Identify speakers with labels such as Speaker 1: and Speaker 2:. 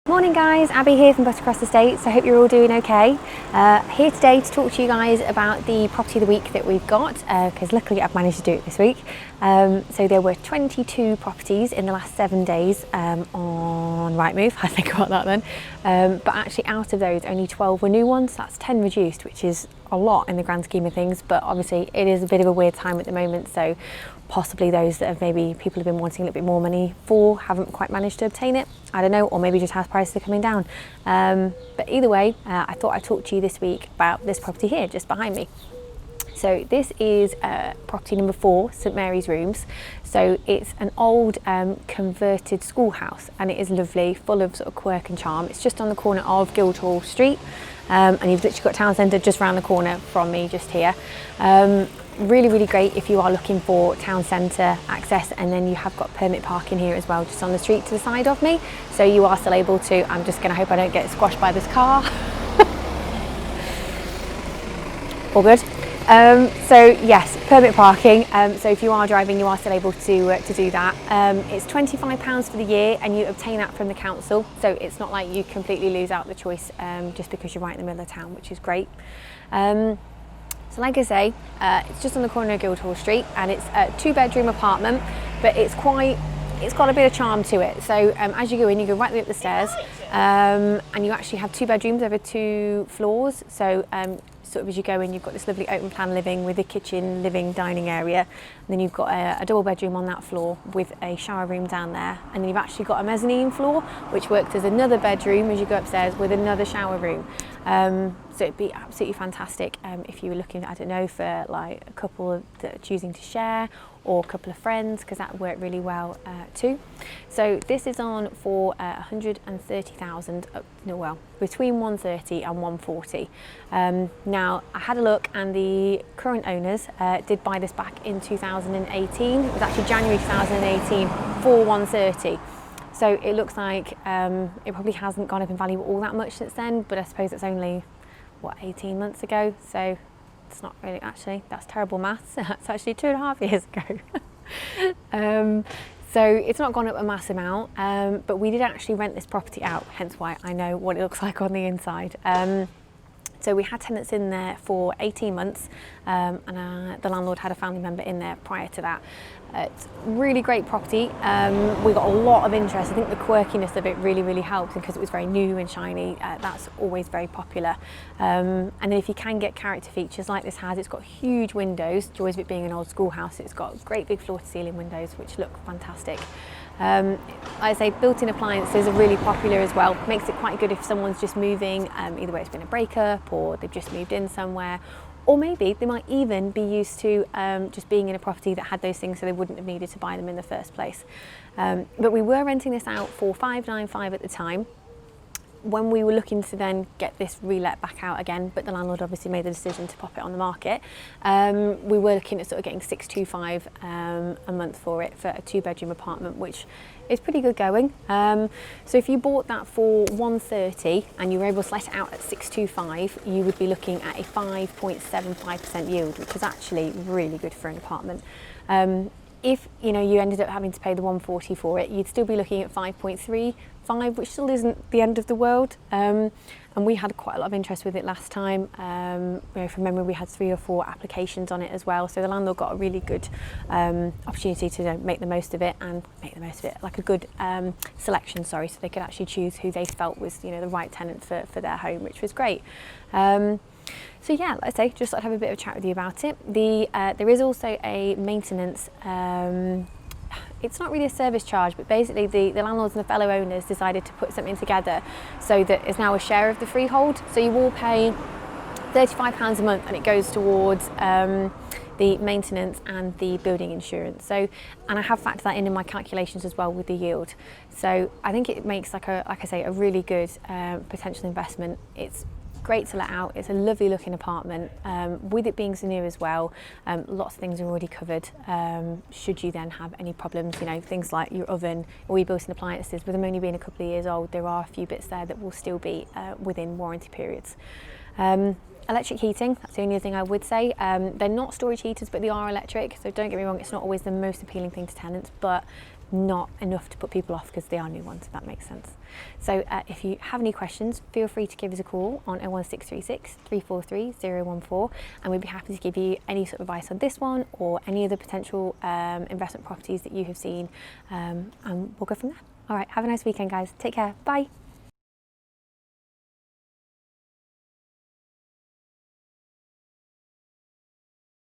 Speaker 1: Morning guys, Abby here from Buttercross Estates. I hope you're all doing okay. Here today to talk to you guys about the property of the week that we've got, because luckily I've managed to do it this week. So there were 22 properties in the last 7 days on Rightmove. I think about that then. But actually out of those only 12 were new ones. That's 10 reduced, which is a lot in the grand scheme of things, but obviously it is a bit of a weird time at the moment, so possibly those that have maybe people have been wanting a little bit more money for haven't quite managed to obtain it. I don't know, or maybe just house prices are coming down. But either way, I thought I'd talk to you this week about this property here just behind me. So this is property number 4, St Mary's Rooms. So it's an old converted schoolhouse, and it is lovely, full of sort of quirk and charm. It's just on the corner of Guildhall Street, and you've literally got town centre just around the corner from me, just here. Really great if you are looking for town centre access, and then you have got permit parking here as well, just on the street to the side of me. So you are still able to, I'm just going to hope I don't get squashed by this car. All good. So yes, permit parking. So if you are driving, you are still able to do that. It's £25 for the year, and you obtain that from the council. So it's not like you completely lose out the choice just because you're right in the middle of town, which is great. So like I say, it's just on the corner of Guildhall Street, and it's a 2-bedroom apartment, but it's got a bit of charm to it. So as you go in, you go right up the stairs, and you actually have 2 bedrooms over 2 floors. So sort of as you go in, you've got this lovely open plan living with a kitchen, living, dining area. And then you've got a double bedroom on that floor with a shower room down there. And then you've actually got a mezzanine floor, which works as another bedroom as you go upstairs with another shower room. So it'd be absolutely fantastic if you were looking, I don't know, for like a couple that are choosing to share, or a couple of friends, because that would work really well too. So this is on for 130,000, well, between 130 and 140. Now I had a look, and the current owners did buy this back in 2018. It was actually January 2018 for 130. So it looks like it probably hasn't gone up in value all that much since then, but I suppose it's only, what, 18 months ago? So it's not really, actually, that's terrible maths. That's actually 2.5 years ago. So it's not gone up a mass amount, but we did actually rent this property out, hence why I know what it looks like on the inside. So we had tenants in there for 18 months, and the landlord had a family member in there prior to that. It's really great property. We got a lot of interest. I think the quirkiness of it really helped, because it was very new and shiny. That's always very popular. And then if you can get character features like this has, it's got huge windows. Joys of it being an old schoolhouse, it's got great big floor-to-ceiling windows which look fantastic. Like I say, built-in appliances are really popular as well. Makes it quite good if someone's just moving, either way it's been a breakup, or they've just moved in somewhere, or maybe they might even be used to just being in a property that had those things, so they wouldn't have needed to buy them in the first place. But we were renting this out for $595 at the time, when we were looking to then get this relet back out again, but the landlord obviously made the decision to pop it on the market. We were looking at sort of getting $625 a month for it, for a 2-bedroom apartment, which is pretty good going. So if you bought that for $130 and you were able to let it out at $625, you would be looking at a 5.75% yield, which is actually really good for an apartment. If you ended up having to pay the $140 for it, you'd still be looking at 5.35, which still isn't the end of the world. And we had quite a lot of interest with it last time. From memory, we had 3 or 4 applications on it as well. So the landlord got a really good opportunity to make the most of it, like a good selection, so they could actually choose who they felt was the right tenant for their home, which was great. So yeah, like I say, just thought I'd have a bit of a chat with you about it. There is also a maintenance, it's not really a service charge, but basically the landlords and the fellow owners decided to put something together so that it's now a share of the freehold. So you all pay £35 a month, and it goes towards the maintenance and the building insurance. So, and I have factored that in my calculations as well with the yield. So I think it makes like I say, a really good potential investment. It's great to let out. It's a lovely looking apartment, with it being so new as well. Lots of things are already covered. Should you then have any problems, things like your oven or your built-in appliances, with them only being a couple of years old, there are a few bits there that will still be within warranty periods. Electric heating, that's the only other thing I would say. They're not storage heaters, but they are electric, so don't get me wrong, it's not always the most appealing thing to tenants, but not enough to put people off because they are new ones, if that makes sense. So if you have any questions, feel free to give us a call on 01636 343 014, and we'd be happy to give you any sort of advice on this one or any other potential investment properties that you have seen, and we'll go from there. All right, have a nice weekend, guys. Take care. Bye.